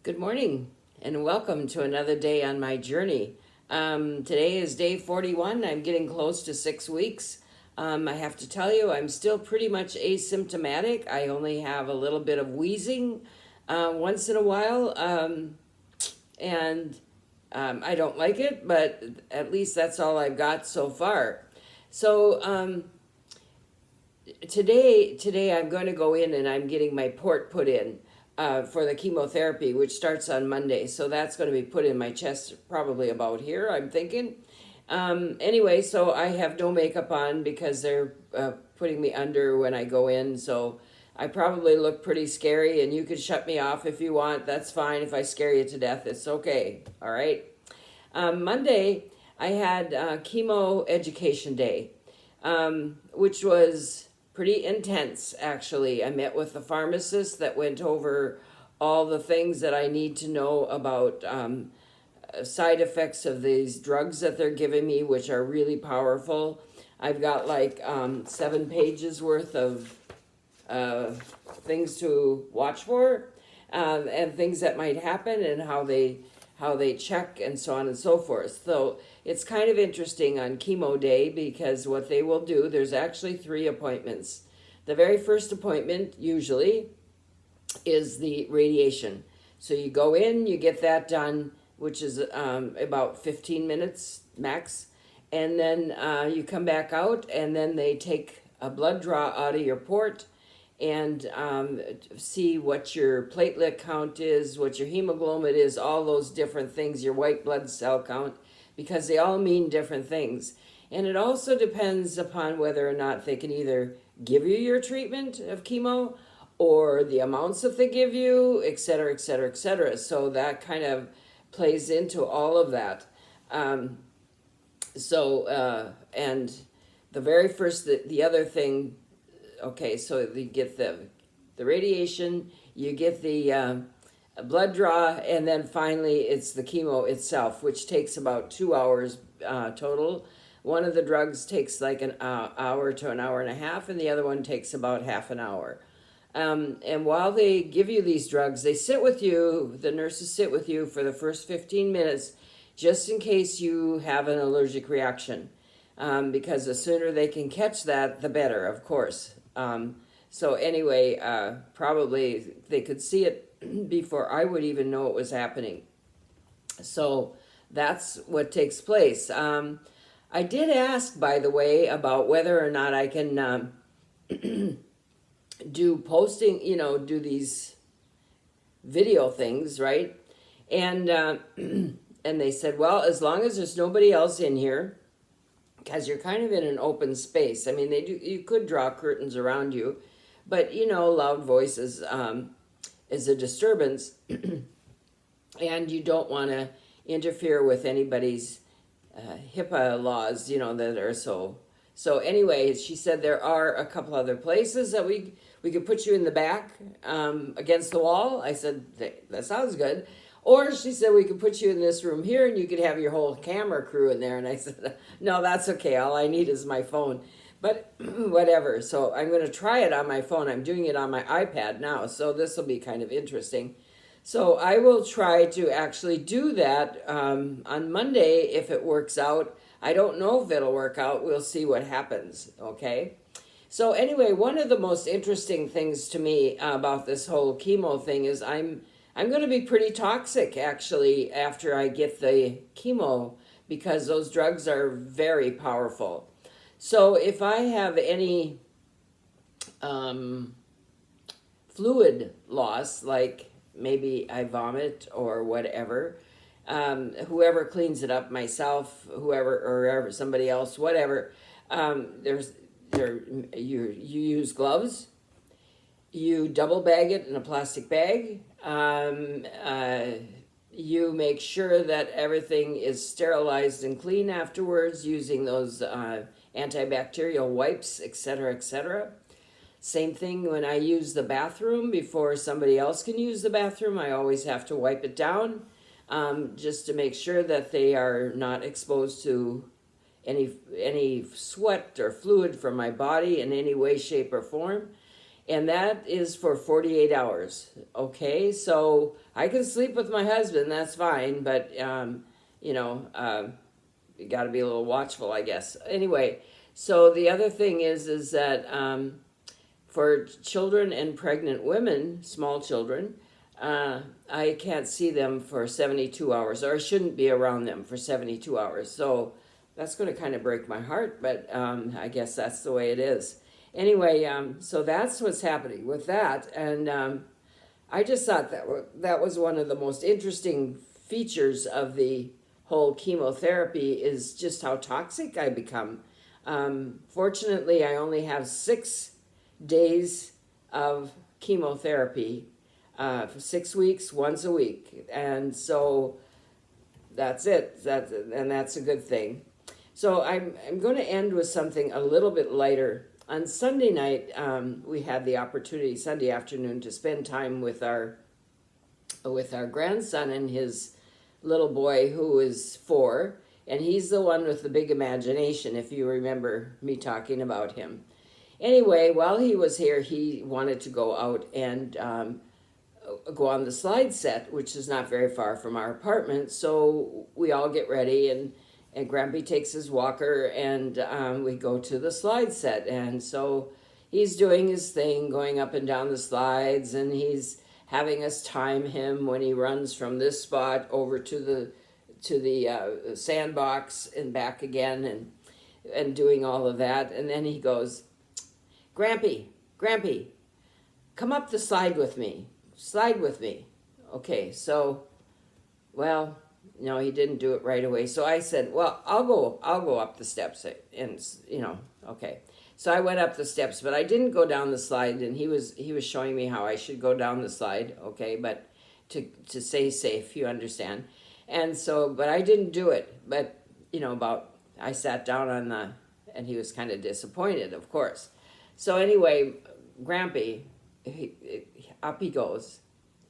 Good morning and welcome to another day on my journey. Today is day 41. I'm getting close to 6 weeks. I have to tell you, I'm still pretty much asymptomatic. I only have a little bit of wheezing once in a while, and I don't like it, but at least that's all I've got so far. So today I'm going to go in and I'm getting my port put in for the chemotherapy, which starts on Monday. So that's going to be put in my chest, probably about here, I'm thinking. Anyway, so I have no makeup on because they're putting me under when I go in. So I probably look pretty scary, and you can shut me off if you want. That's fine. If I scare you to death, it's okay. All right. Monday, I had chemo education day, which was pretty intense, actually. I met with the pharmacist that went over all the things that I need to know about side effects of these drugs that they're giving me, which are really powerful. I've got like 7 pages worth of things to watch for, and things that might happen, and how they check and so on and so forth. So it's kind of interesting on chemo day because what they will do, there's actually 3 appointments. The very first appointment usually is the radiation. So you go in, you get that done, which is about 15 minutes max. And then you come back out, and then they take a blood draw out of your port and see what your platelet count is, what your hemoglobin is, all those different things, your white blood cell count, because they all mean different things. And it also depends upon whether or not they can either give you your treatment of chemo or the amounts that they give you, et cetera, et cetera, et cetera. So that kind of plays into all of that. And the very first, the other thing, okay, so you get the radiation, you get the blood draw, and then finally it's the chemo itself, which takes about 2 hours total. One of the drugs takes like an hour to an hour and a half, and the other one takes about half an hour. And while they give you these drugs, they sit with you, the nurses sit with you for the first 15 minutes, just in case you have an allergic reaction. Because the sooner they can catch that, the better, of course. So anyway, probably they could see it before I would even know it was happening. So that's what takes place. I did ask, by the way, about whether or not I can do posting, do these video things, right? And and they said, well, as long as there's nobody else in here, because you're kind of in an open space. I mean, you could draw curtains around you, but loud voices is a disturbance, and you don't want to interfere with anybody's HIPAA laws, that are so. So anyway, she said there are a couple other places that we could put you in the back against the wall. I said, that sounds good. Or she said, we could put you in this room here and you could have your whole camera crew in there. And I said, no, that's okay. All I need is my phone. But whatever. So I'm going to try it on my phone. I'm doing it on my iPad now. So this will be kind of interesting. So I will try to actually do that on Monday if it works out. I don't know if it'll work out. We'll see what happens. Okay. So anyway, one of the most interesting things to me about this whole chemo thing is I'm going to be pretty toxic, actually, after I get the chemo, because those drugs are very powerful. So if I have any fluid loss, like maybe I vomit or whatever, whoever cleans it up, myself, whoever, somebody else, whatever, you use gloves. You double bag it in a plastic bag. You make sure that everything is sterilized and clean afterwards using those antibacterial wipes, etc., etc. Same thing when I use the bathroom. Before somebody else can use the bathroom, I always have to wipe it down just to make sure that they are not exposed to any sweat or fluid from my body in any way, shape, or form. and that is for 48 hours. Okay, so I can sleep with my husband, that's fine, but you know, you got to be a little watchful, I guess. Anyway, so the other thing is that for children and pregnant women, small children, I can't see them for 72 hours, or I shouldn't be around them for 72 hours. So that's going to kind of break my heart, but I guess that's the way it is. Anyway, so that's what's happening with that. And I just thought that was one of the most interesting features of the whole chemotherapy is just how toxic I become. Fortunately, I only have 6 days of chemotherapy for 6 weeks, once a week. And so that's it. And that's a good thing. So I'm going to end with something a little bit lighter. On Sunday night, we had the opportunity, Sunday afternoon, to spend time with our grandson and his little boy who is 4. And he's the one with the big imagination, if you remember me talking about him. Anyway, while he was here, he wanted to go out and go on the slide set, which is not very far from our apartment. So we all get ready, and Grampy takes his walker, and we go to the slide set. And so he's doing his thing, going up and down the slides, and he's having us time him when he runs from this spot over to the sandbox and back again, and doing all of that. And then he goes, Grampy, come up the slide with me. Okay, so, well, no, he didn't do it right away. So I said, well, I'll go up the steps, and okay. So I went up the steps, but I didn't go down the slide, and he was showing me how I should go down the slide, okay, but to stay safe, you understand. And so, but I didn't do it. But, I sat down and he was kind of disappointed, of course. So anyway, Grampy, up he goes,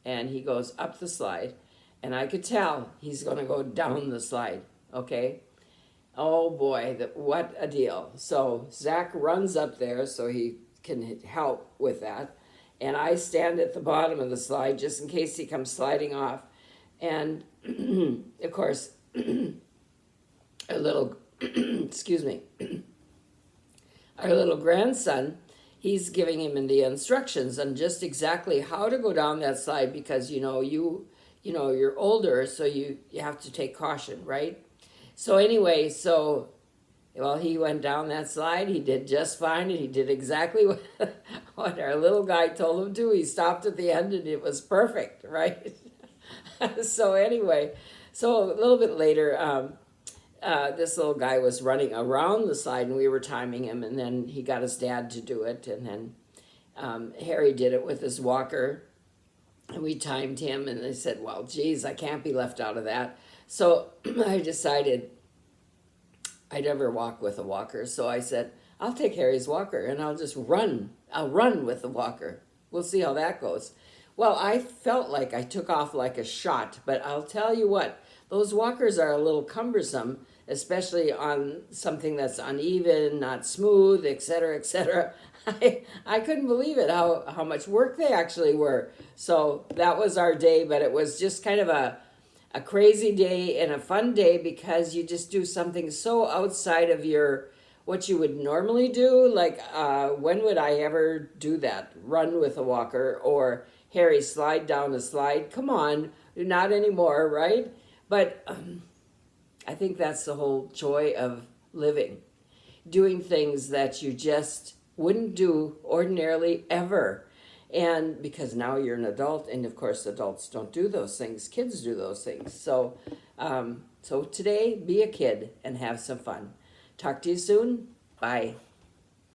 and he goes up the slide, and I could tell he's going to go down the slide, okay? Oh boy, what a deal. So Zach runs up there so he can help with that, and I stand at the bottom of the slide just in case he comes sliding off. And of course, our little, excuse me, our little grandson, he's giving him the instructions on just exactly how to go down that slide, because you're older, so you have to take caution, right? So anyway, well, he went down that slide. He did just fine, and he did exactly what our little guy told him to. He stopped at the end, and it was perfect, right? So anyway, so a little bit later, this little guy was running around the slide, and we were timing him, and then he got his dad to do it, and then Harry did it with his walker, and we timed him, and they said, well, geez, I can't be left out of that. So I decided I never walk with a walker, so I said, I'll take Harry's walker, and I'll just run. I'll run with the walker. We'll see how that goes. Well, I felt like I took off like a shot, but I'll tell you what, those walkers are a little cumbersome, especially on something that's uneven, not smooth, etc., etc. I couldn't believe it, how much work they actually were. So that was our day, but it was just kind of a crazy day and a fun day, because you just do something so outside of what you would normally do. Like, when would I ever do that? Run with a walker, or Harry slide down a slide? Come on, not anymore, right? But I think that's the whole joy of living. Doing things that you just wouldn't do ordinarily ever. And because now you're an adult, and of course adults don't do those things, kids do those things. So so today, be a kid and have some fun. Talk to you soon. Bye.